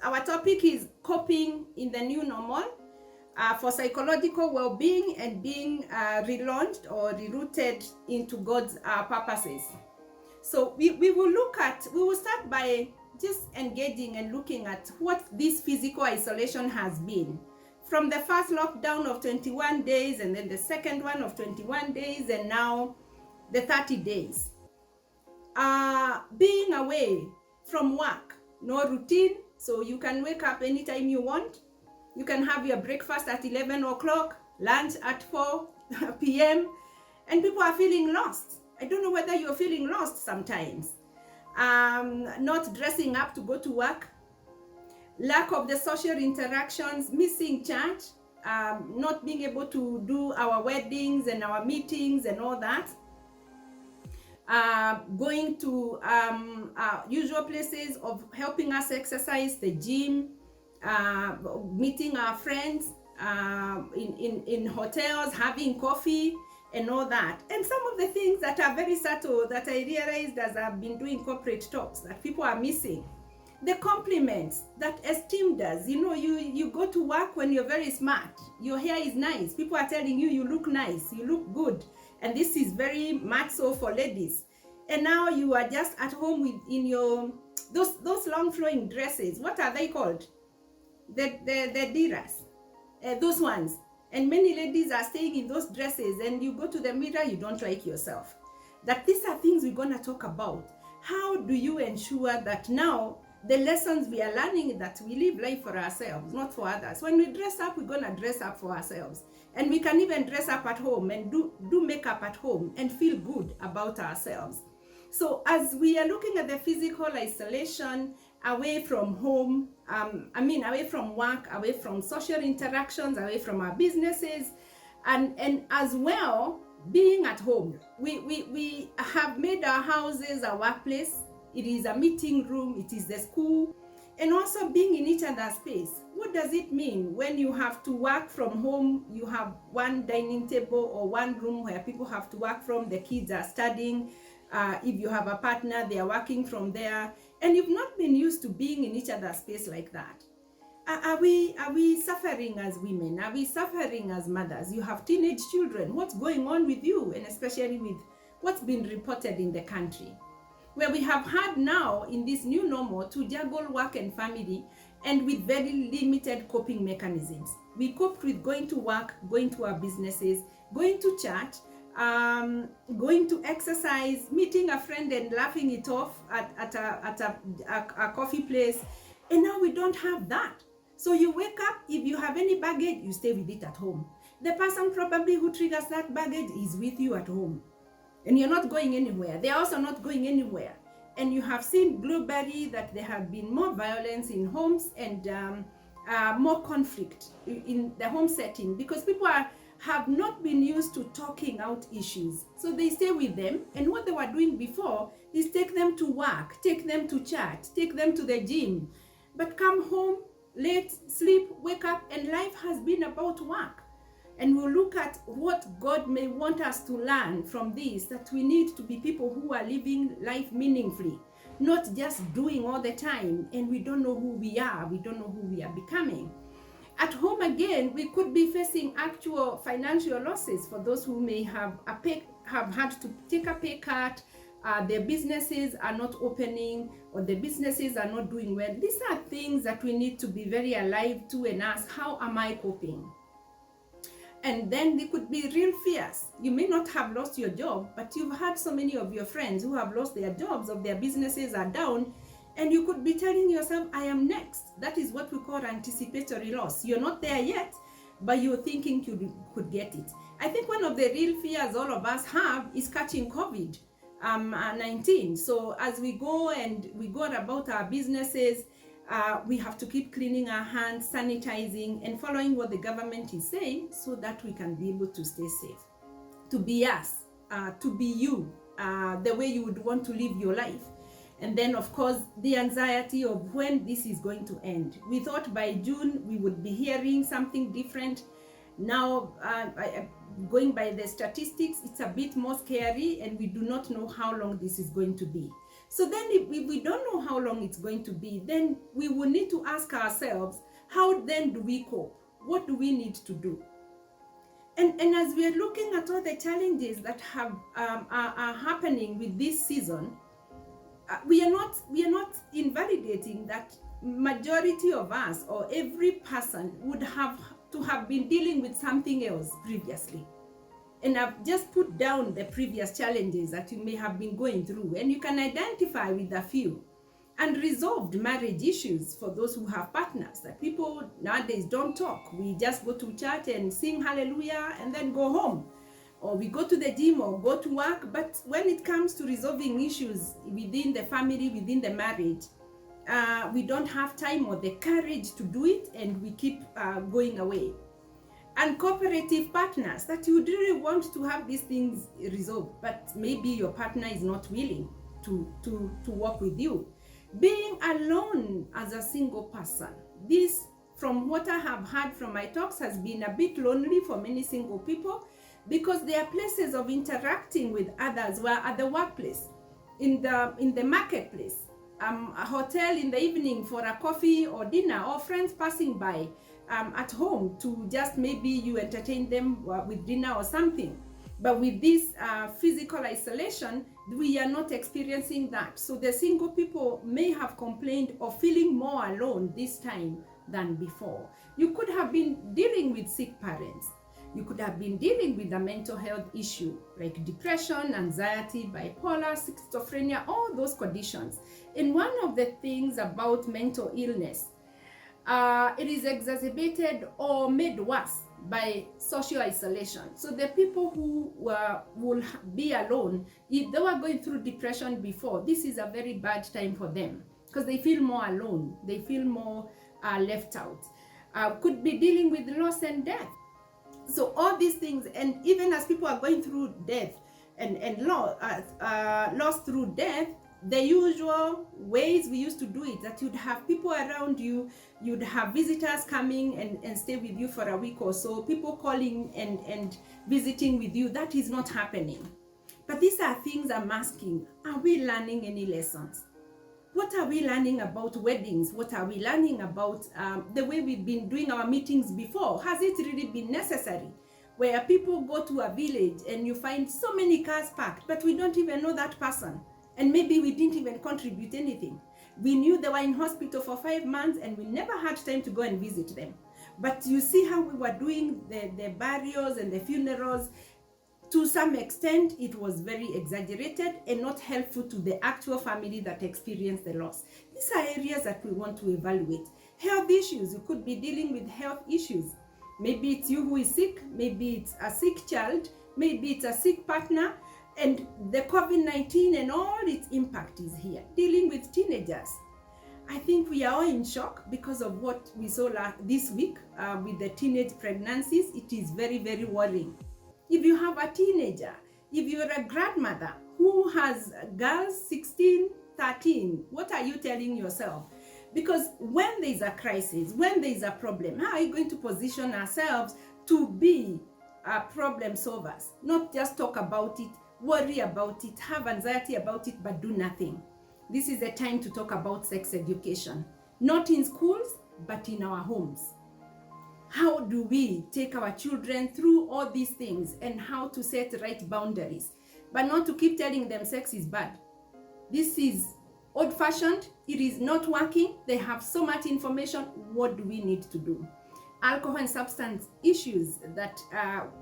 our topic is coping in the new normal for psychological well-being and being relaunched or rerouted into God's purposes. So we will start by just engaging and looking at what this physical isolation has been. From the first lockdown of 21 days, and then the second one of 21 days, and now the 30 days. Being away from work, no routine, so you can wake up anytime you want. You can have your breakfast at 11 o'clock, lunch at 4 p.m., and people are feeling lost. I don't know whether you're feeling lost sometimes. Not dressing up to go to work, lack of the social interactions, missing church, not being able to do our weddings and our meetings and all that. Going to usual places of helping us exercise, the gym, meeting our friends in hotels, having coffee and all that. And some of the things that are very subtle that I realized as I've been doing corporate talks that people are missing. The compliments that esteem does. You know, you go to work when you're very smart. Your hair is nice. People are telling you, you look nice, you look good. And this is very much so for ladies. And now you are just at home in your, those long flowing dresses. What are they called? The diras. Those ones. And many ladies are staying in those dresses, and you go to the mirror, you don't like yourself. That these are things we're going to talk about. How do you ensure that now the lessons we are learning, that we live life for ourselves, not for others? When we dress up, we're going to dress up for ourselves. And we can even dress up at home and do makeup at home and feel good about ourselves. So as we are looking at the physical isolation, away from home, away from work, away from social interactions, away from our businesses, and as well, being at home. We have made our houses a workplace. It is a meeting room, it is the school, and also being in each other's space. What does it mean when you have to work from home? You have one dining table or one room where people have to work from, the kids are studying. If you have a partner, they are working from there, and you've not been used to being in each other's space like that. Are we suffering as women? Are we suffering as mothers? You have teenage children. What's going on with you? And especially with what's been reported in the country, where we have had now in this new normal to juggle work and family, and with very limited coping mechanisms. We coped with going to work, going to our businesses, going to church, going to exercise, meeting a friend and laughing it off at a coffee place. And now we don't have that. So you wake up, if you have any baggage, you stay with it at home. The person probably who triggers that baggage is with you at home. And you're not going anywhere. They're also not going anywhere. And you have seen globally that there have been more violence in homes and more conflict in the home setting, because people have not been used to talking out issues. So they stay with them, and what they were doing before is take them to work, take them to church, take them to the gym, but come home late, sleep, wake up, and life has been about work. And we'll look at what God may want us to learn from this, that we need to be people who are living life meaningfully, not just doing all the time, and we don't know who we are, we don't know who we are becoming. At home again, we could be facing actual financial losses for those who may have had to take a pay cut, their businesses are not opening, or the businesses are not doing well. These are things that we need to be very alive to and ask, how am I coping? And then there could be real fears. You may not have lost your job, but you've had so many of your friends who have lost their jobs or their businesses are down, and you could be telling yourself, I am next. That is what we call anticipatory loss. You're not there yet, but you're thinking you could get it. I think one of the real fears all of us have is catching COVID-19. So as we go and we go about our businesses, we have to keep cleaning our hands, sanitizing, and following what the government is saying so that we can be able to stay safe. To be us, to be you, the way you would want to live your life. And then, of course, the anxiety of when this is going to end. We thought by June we would be hearing something different. Now, going by the statistics, it's a bit more scary, and we do not know how long this is going to be. So then if we don't know how long it's going to be, then we will need to ask ourselves, how then do we cope? What do we need to do? And as we are looking at all the challenges that have are happening with this season, we are not invalidating that majority of us or every person would have to have been dealing with something else previously. And I've just put down the previous challenges that you may have been going through, and you can identify with a few. Unresolved marriage issues for those who have partners, that people nowadays don't talk. We just go to church and sing hallelujah and then go home. Or we go to the gym or go to work, but when it comes to resolving issues within the family, within the marriage, we don't have time or the courage to do it, and we keep going away. And cooperative partners, that you really want to have these things resolved, but maybe your partner is not willing to work with you. Being alone as a single person, this, from what I have heard from my talks, has been a bit lonely for many single people, because there are places of interacting with others, where at the workplace, in the marketplace, a hotel in the evening for a coffee or dinner, or friends passing by, at home to just maybe you entertain them with dinner or something. But with this physical isolation, we are not experiencing that. So the single people may have complained of feeling more alone this time than before. You could have been dealing with sick parents. You could have been dealing with a mental health issue like depression, anxiety, bipolar, schizophrenia, all those conditions. And one of the things about mental illness, it is exacerbated or made worse by social isolation. So the people who will be alone, if they were going through depression before, this is a very bad time for them, because they feel more alone, they feel more left out. Could be dealing with loss and death. So all these things, and even as people are going through death and loss through death, the usual ways we used to do it, that you'd have people around you, you'd have visitors coming and stay with you for a week or so, people calling and visiting with you. That is not happening. But these are things I'm asking, are we learning any lessons? What are we learning about weddings? What are we learning about the way we've been doing our meetings before? Has it really been necessary? Where people go to a village and you find so many cars parked, but we don't even know that person. And maybe we didn't even contribute anything. We knew they were in hospital for 5 months and we never had time to go and visit them. But you see how we were doing the burials and the funerals. To some extent, it was very exaggerated and not helpful to the actual family that experienced the loss. These are areas that we want to evaluate. Health issues, you could be dealing with health issues. Maybe it's you who is sick, maybe it's a sick child, maybe it's a sick partner, and the COVID-19 and all its impact is here. Dealing with teenagers. I think we are all in shock because of what we saw this week with the teenage pregnancies. It is very, very worrying. If you have a teenager, if you're a grandmother who has girls 16, 13, what are you telling yourself? Because when there's a crisis, when there's a problem, how are you going to position ourselves to be problem solvers? Not just talk about it, worry about it, have anxiety about it, but do nothing. This is a time to talk about sex education, not in schools, but in our homes. How do we take our children through all these things and how to set right boundaries, but not to keep telling them sex is bad. This is old-fashioned. It is not working. They have so much information. What do we need to do? Alcohol and substance issues, that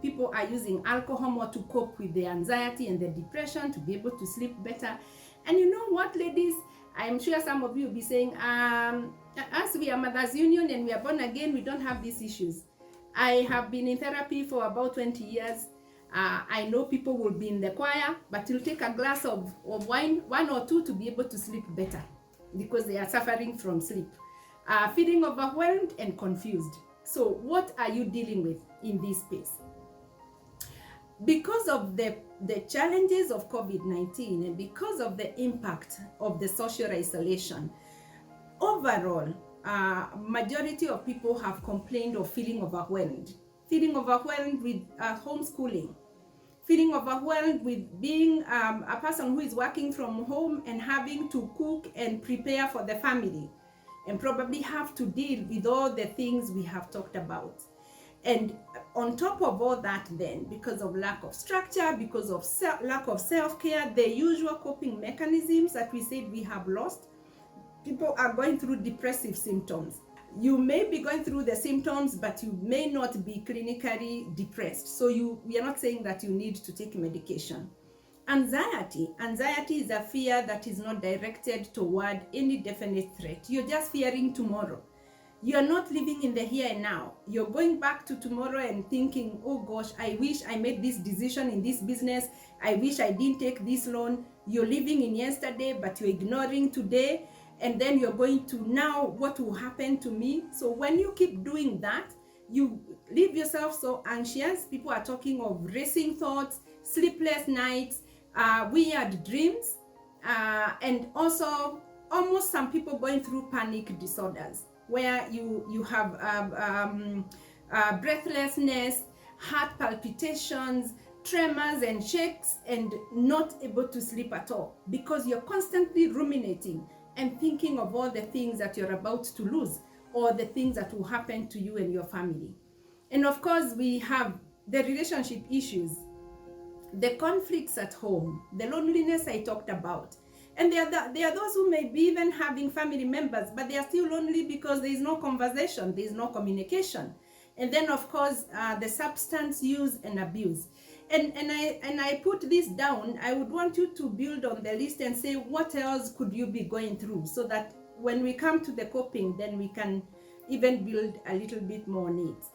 people are using alcohol more to cope with the anxiety and the depression, to be able to sleep better. And you know what, ladies? I'm sure some of you will be saying, as we are Mothers Union and we are born again, we don't have these issues. I have been in therapy for about 20 years. I know people will be in the choir, but you'll take a glass of wine, 1 or 2, to be able to sleep better, because they are suffering from sleep. Feeling overwhelmed and confused. So what are you dealing with in this space? Because of the challenges of COVID-19 and because of the impact of the social isolation, overall, majority of people have complained of feeling overwhelmed with homeschooling, feeling overwhelmed with being a person who is working from home and having to cook and prepare for the family, and probably have to deal with all the things we have talked about. And on top of all that, then, because of lack of structure, because of lack of self-care, the usual coping mechanisms that we said we have lost, people are going through depressive symptoms. You may be going through the symptoms, but you may not be clinically depressed. So we are not saying that you need to take medication. Anxiety is a fear that is not directed toward any definite threat. You're just fearing tomorrow. You're not living in the here and now. You're going back to tomorrow and thinking, oh gosh, I wish I made this decision in this business. I wish I didn't take this loan. You're living in yesterday, but you're ignoring today. And then you're going to now, what will happen to me? So when you keep doing that, you leave yourself so anxious. People are talking of racing thoughts, sleepless nights, weird dreams, and also almost some people going through panic disorders, where you have breathlessness, heart palpitations, tremors and shakes, and not able to sleep at all because you're constantly ruminating and thinking of all the things that you're about to lose or the things that will happen to you and your family. And of course, we have the relationship issues, the conflicts at home, the loneliness I talked about. And there are those who may be even having family members, but they are still lonely because there is no conversation, there is no communication. And then, of course, the substance use and abuse. And I put this down. I would want you to build on the list and say, what else could you be going through, so that when we come to the coping, then we can even build a little bit more needs.